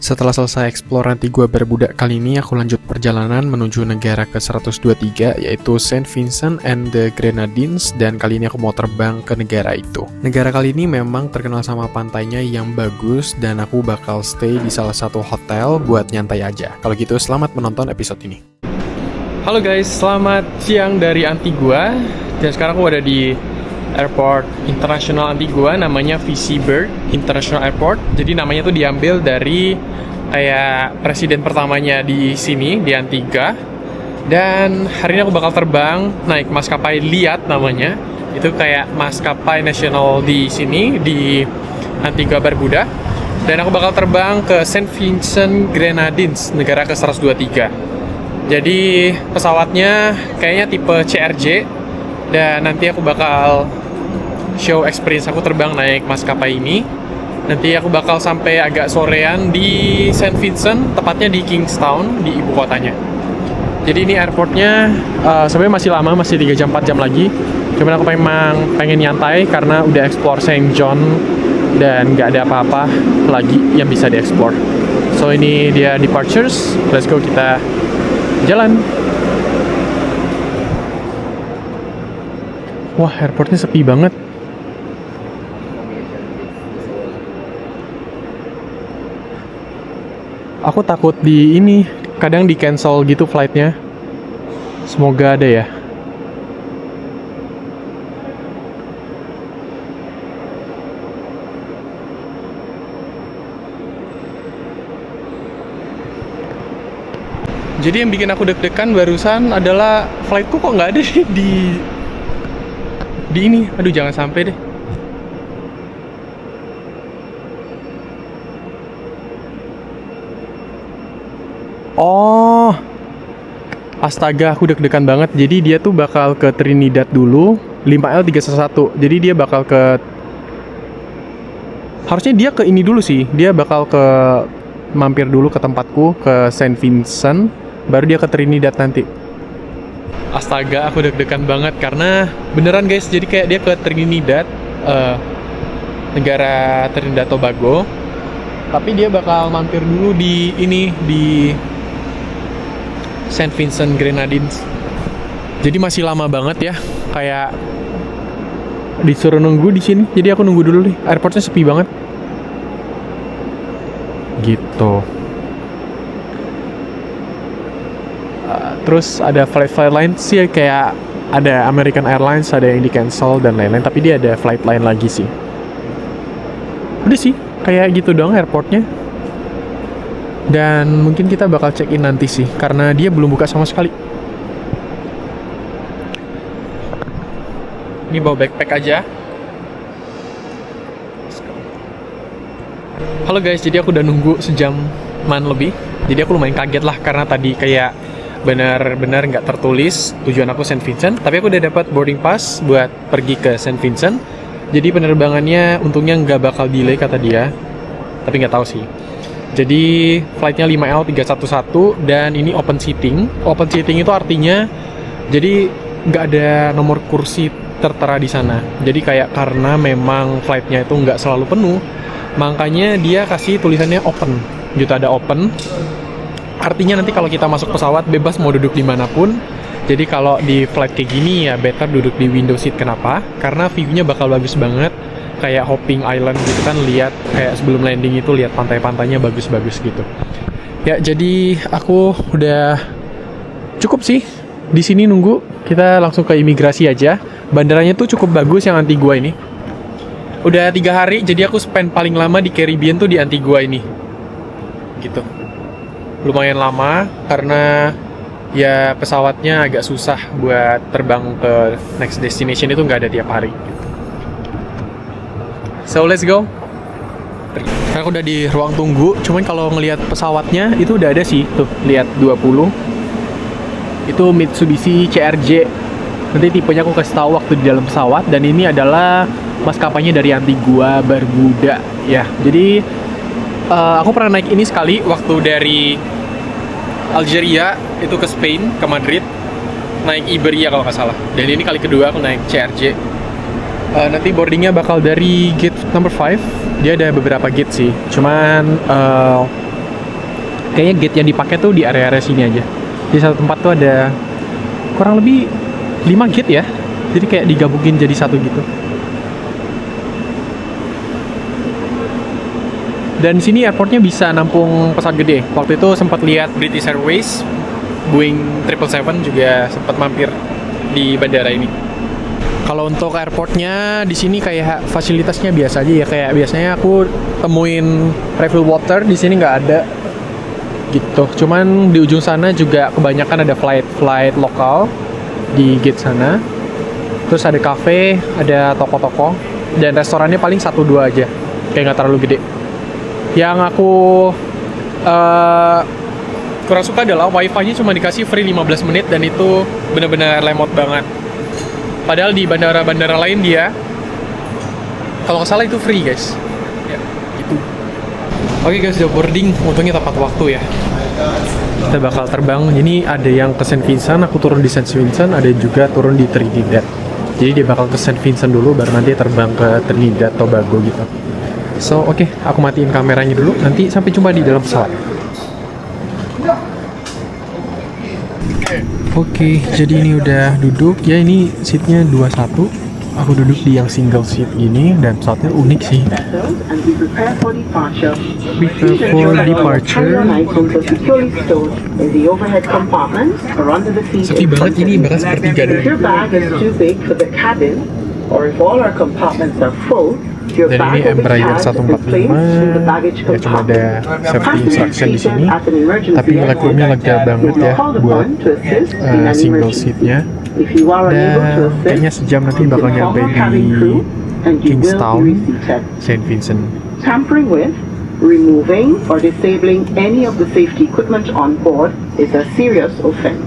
Setelah selesai eksplor Antigua Barbuda kali ini, aku lanjut perjalanan menuju negara ke-123, yaitu Saint Vincent and the Grenadines, dan kali ini aku mau terbang ke negara itu. Negara kali ini memang terkenal sama pantainya yang bagus, dan aku bakal stay di salah satu hotel buat nyantai aja. Kalau gitu, selamat menonton episode ini. Halo guys, selamat siang dari Antigua, dan sekarang aku ada di Airport International Antigua, namanya VC Bird International Airport. Jadi namanya tuh diambil dari kayak presiden pertamanya di sini, di Antigua. Dan hari ini aku bakal terbang naik maskapai Liat namanya. Itu kayak maskapai nasional di sini, di Antigua Barbuda. Dan aku bakal terbang ke Saint Vincent Grenadines, negara ke-123. Jadi pesawatnya kayaknya tipe CRJ. Dan nanti aku bakal show experience aku terbang naik maskapai ini. Nanti aku bakal sampai agak sorean di Saint Vincent, tepatnya di Kingstown, di ibu kotanya. Jadi ini airportnya sebenarnya masih lama, masih 3 jam 4 jam lagi. Cuman aku memang pengen nyantai karena udah explore Saint John dan nggak ada apa-apa lagi yang bisa dieksplor. So ini dia departures. Let's go, kita jalan. Wah, airportnya sepi banget. Aku takut di ini, kadang di cancel gitu flightnya. Semoga ada ya. Jadi yang bikin aku deg-degan barusan adalah flightku kok nggak ada di ini. Aduh, jangan sampai deh. Oh, astaga, aku deg-degan banget. Jadi dia tuh bakal ke Trinidad dulu, 5L311. Jadi dia bakal ke, harusnya dia ke ini dulu sih. Dia bakal ke, mampir dulu ke tempatku, ke Saint Vincent, baru dia ke Trinidad nanti. Astaga, aku deg-degan banget karena beneran guys. Jadi kayak dia ke Trinidad, negara Trinidad Tobago. Tapi dia bakal mampir dulu di ini, di Saint Vincent Grenadines. Jadi masih lama banget ya, kayak disuruh nunggu di sini. Jadi aku nunggu dulu nih. Airportnya sepi banget. Gitu. Terus ada flight lain sih, kayak ada American Airlines, ada yang di cancel dan lain-lain. Tapi dia ada flight lain lagi sih. Udah sih, kayak gitu dong airportnya. Dan mungkin kita bakal check-in nanti sih, karena dia belum buka sama sekali. Ini bawa backpack aja. Halo guys, jadi aku udah nunggu sejaman lebih. Jadi aku lumayan kaget lah, karena tadi kayak benar-benar nggak tertulis tujuan aku Saint Vincent. Tapi aku udah dapat boarding pass buat pergi ke Saint Vincent. Jadi penerbangannya untungnya nggak bakal delay kata dia. Tapi nggak tahu sih. Jadi flightnya 5L311 dan ini open seating. Open seating itu artinya jadi nggak ada nomor kursi tertera di sana. Jadi kayak karena memang flightnya itu nggak selalu penuh, makanya dia kasih tulisannya open. Gitu, ada open. Artinya nanti kalau kita masuk pesawat bebas mau duduk dimanapun. Jadi kalau di flight kayak gini ya better duduk di window seat. Kenapa? Karena view-nya bakal bagus banget. Kayak hopping island gitu kan, lihat kayak sebelum landing itu lihat pantai-pantainya bagus-bagus gitu. Ya, jadi aku udah cukup sih di sini nunggu. Kita langsung ke imigrasi aja. Bandaranya tuh cukup bagus yang Antigua ini. Udah 3 hari, jadi aku spend paling lama di Caribbean tuh di Antigua ini. Gitu. Lumayan lama karena ya pesawatnya agak susah buat terbang ke next destination, itu nggak ada tiap hari. So let's go. Aku udah di ruang tunggu, cuman kalau ngelihat pesawatnya itu udah ada sih, tuh lihat 20. Itu Mitsubishi CRJ. Nanti tipenya aku kasih tahu waktu di dalam pesawat. Dan ini adalah maskapainya dari Antigua Barbuda ya. Jadi aku pernah naik ini sekali waktu dari Algeria itu ke Spain, ke Madrid, naik Iberia kalau nggak salah. Dan ini kali kedua aku naik CRJ. Nanti boardingnya bakal dari gate number 5. Dia ada beberapa gate sih. Cuman Kayaknya gate yang dipakai tuh di area-area sini aja. Di satu tempat tuh ada kurang lebih 5 gate ya. Jadi kayak digabungin jadi satu gitu. Dan sini airportnya bisa nampung pesawat gede. Waktu itu sempat lihat British Airways, Boeing 777 juga sempat mampir di bandara ini. Kalau untuk airportnya di sini kayak fasilitasnya biasa aja ya. Kayak biasanya aku temuin refill water, di sini nggak ada gitu. Cuman di ujung sana juga kebanyakan ada flight lokal di gate sana. Terus ada cafe, ada toko-toko, dan restorannya paling 1-2 aja. Kayak nggak terlalu gede. Yang aku kurang suka adalah wifi-nya cuma dikasih free 15 menit dan itu benar-benar lemot banget. Padahal di bandara-bandara lain dia, kalau nggak salah itu free guys. Ya, gitu. Oke guys, udah boarding, untungnya tepat waktu ya. Kita bakal terbang, ini ada yang ke Saint Vincent, aku turun di Saint Vincent, ada juga turun di Trinidad. Jadi dia bakal ke Saint Vincent dulu, baru nanti terbang ke Trinidad, Tobago gitu. So, oke, aku matiin kameranya dulu, nanti sampai jumpa di dalam pesawat. Oke, jadi ini udah duduk, ya ini seatnya 21. Aku duduk di yang single seat ini, dan pesawatnya unik sih. Prepare for departure. Sepi banget ini, bahkan sepertiga doang. Dan ini Embraer 145, ya cuma ada safety instruction di sini, tapi legroomnya lega banget ya buat single seatnya. Dan kayaknya sejam nanti bakal nyampe di Kingstown, Saint Vincent. Tampering with, removing, or disabling any of the safety equipment on board is a serious offense.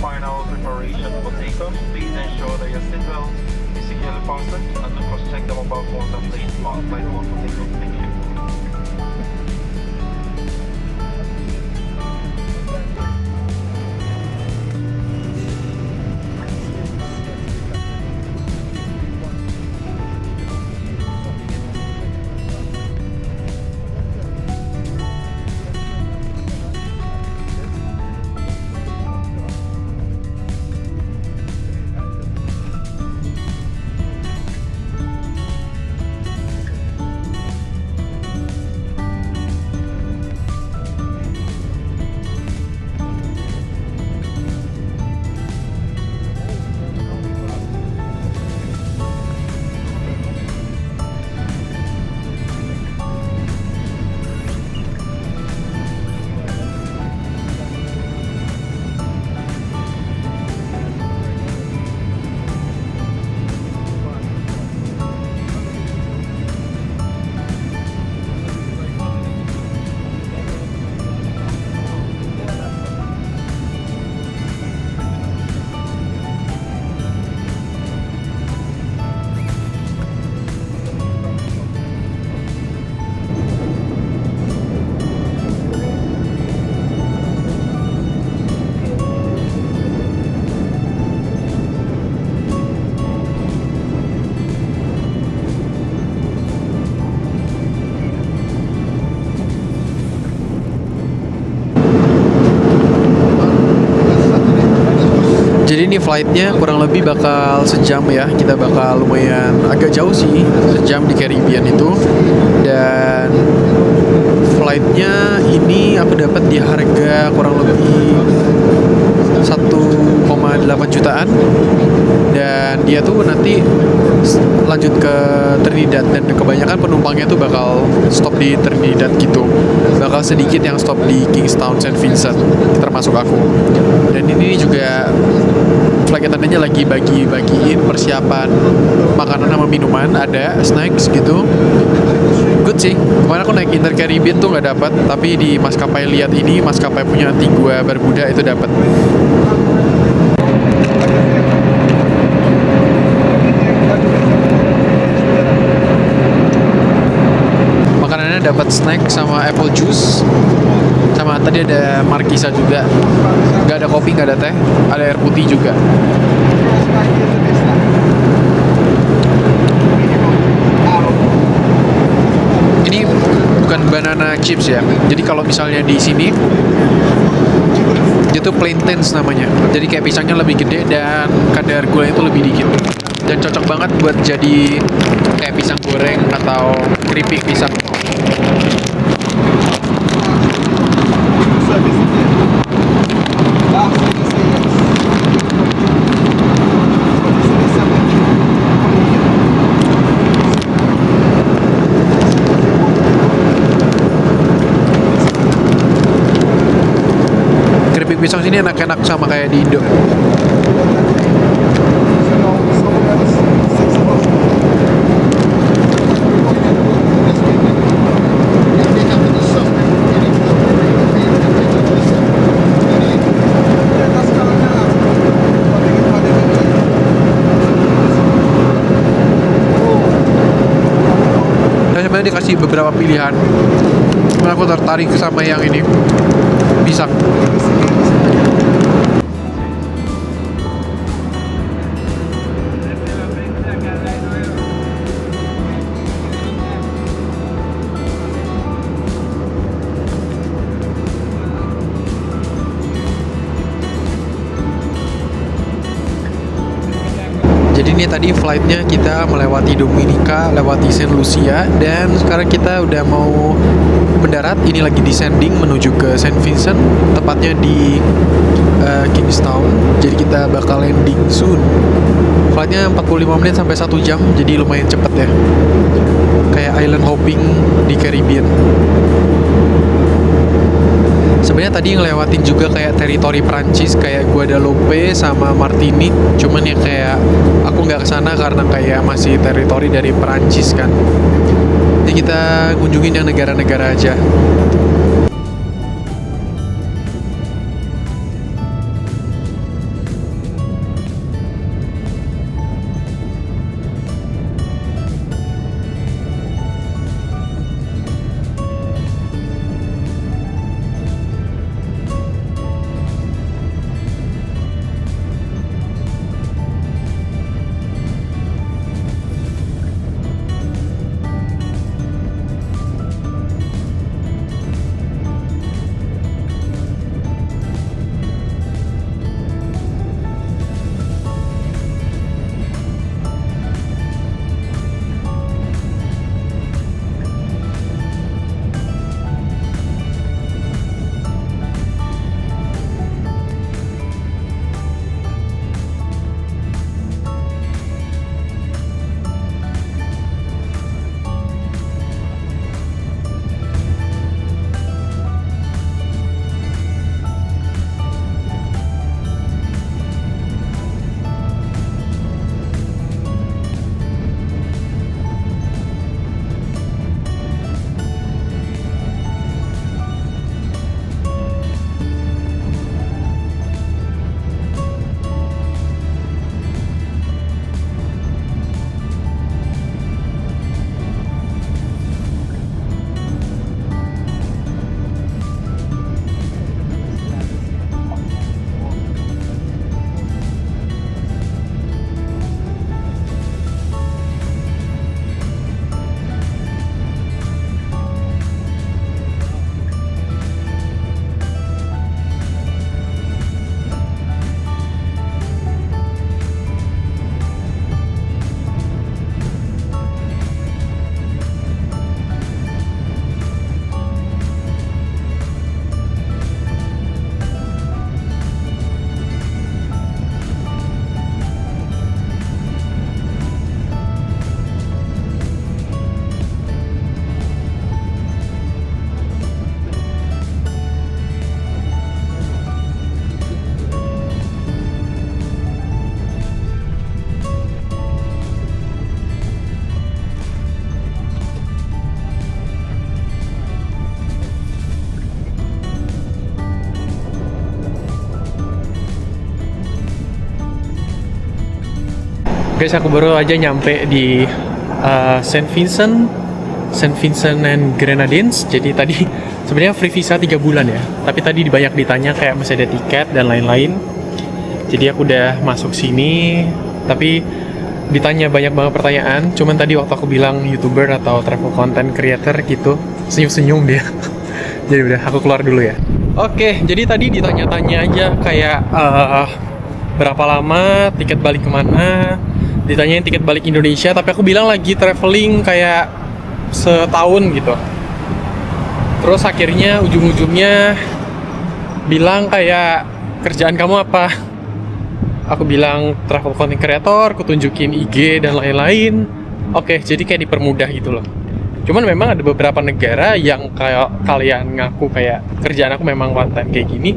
Final preparation for takeoff. Please ensure that your seatbelt is securely fastened and cross-check the mobile phones and please lock flight mode for takeoff. Thank you. Jadi ini flightnya kurang lebih bakal sejam ya. Kita bakal lumayan agak jauh sih, sejam di Caribbean itu. Dan flightnya ini aku dapat di harga kurang lebih 1,8 jutaan. Dan dia tuh nanti lanjut ke Trinidad, dan kebanyakan penumpangnya tuh bakal stop di Trinidad gitu. Bakal sedikit yang stop di Kingstown, Saint Vincent, termasuk aku. Dan ini juga flight attendant-nya lagi bagi-bagiin persiapan makanan sama minuman, ada snacks gitu. Good sih. Kemarin aku naik Inter Caribbean tuh nggak dapat, tapi di maskapai lihat ini, maskapai punya Antigua Barbuda itu dapat. Makanannya dapat snack sama apple juice, sama tadi ada markisa juga. Nggak ada kopi, nggak ada teh, ada air putih juga. Ini bukan banana chips ya. Jadi kalau misalnya di sini dia tuh plantains namanya. Jadi kayak pisangnya lebih gede dan kadar gulanya itu lebih dikit. Dan cocok banget buat jadi kayak pisang goreng atau keripik pisang. Keripik pisang sini enak-enak sama kayak di Indo. Sebenarnya dikasih beberapa pilihan, cuman aku tertarik sama yang ini, pisang. Jadi ini tadi flightnya kita melewati Dominica, lewati Saint Lucia, dan sekarang kita udah mau mendarat. Ini lagi descending menuju ke Saint Vincent, tepatnya di Kingstown. Jadi kita bakal landing soon. Flightnya 45 menit sampai 1 jam, jadi lumayan cepet ya. Kayak island hopping di Caribbean. Sebenarnya tadi ngelewatin juga kayak teritori Prancis, kayak Guadeloupe sama Martinique. Cuman ya kayak aku nggak kesana karena kayak masih teritori dari Prancis kan. Jadi kita kunjungin yang negara-negara aja. Guys, aku baru aja nyampe di Saint Vincent and Grenadines. Jadi tadi sebenarnya free visa 3 bulan ya. Tapi tadi banyak ditanya kayak masih ada tiket dan lain-lain. Jadi aku udah masuk sini. Tapi ditanya banyak banget pertanyaan. Cuman tadi waktu aku bilang YouTuber atau travel content creator gitu, senyum-senyum dia. Jadi udah, aku keluar dulu ya. Oke, jadi tadi ditanya-tanya aja kayak berapa lama, tiket balik kemana. Ditanyain tiket balik Indonesia, tapi aku bilang lagi traveling kayak setahun gitu. Terus akhirnya ujung-ujungnya bilang kayak, kerjaan kamu apa? Aku bilang travel content creator, aku tunjukin IG dan lain-lain. Oke, jadi kayak dipermudah gitu loh. Cuman memang ada beberapa negara yang kayak kalian ngaku kayak kerjaan aku memang one time kayak gini.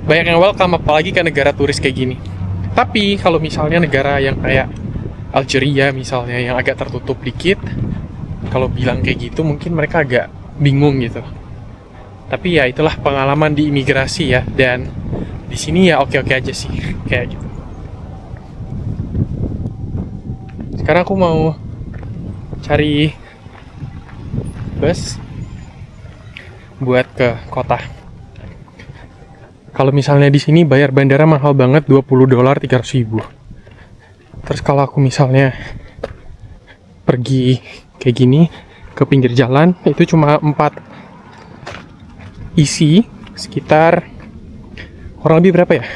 Banyak yang welcome, apalagi ke negara turis kayak gini. Tapi kalau misalnya negara yang kayak Algeria misalnya yang agak tertutup dikit, kalau bilang kayak gitu mungkin mereka agak bingung gitu. Tapi ya itulah pengalaman di imigrasi ya, dan di sini ya oke-oke aja sih kayak gitu. Sekarang aku mau cari bus buat ke kota. Kalau misalnya di sini bayar bandara mahal banget, $20 300.000. Terus kalau aku misalnya pergi kayak gini ke pinggir jalan, itu cuma 4 isi sekitar kurang lebih berapa ya?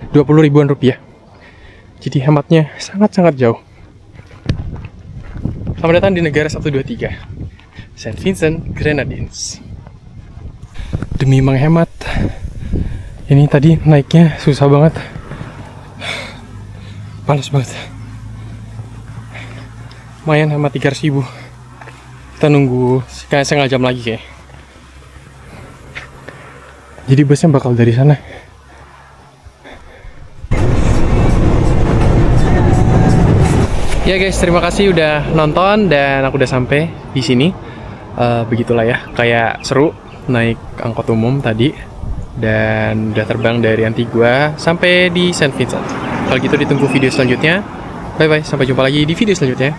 20 ribuan rupiah. Jadi hematnya sangat-sangat jauh. Selamat datang di negara 123, Saint Vincent Grenadines. Demi menghemat, ini tadi naiknya susah banget. Panas banget. Lumayan hemat 300.000. Kita nunggu kayak setengah jam lagi kayak. Jadi busnya bakal dari sana. Ya guys, terima kasih udah nonton dan aku udah sampai di sini. Begitulah ya, kayak seru naik angkot umum tadi dan udah terbang dari Antigua sampai di Saint Vincent. Kalau gitu ditunggu video selanjutnya. Bye bye, sampai jumpa lagi di video selanjutnya.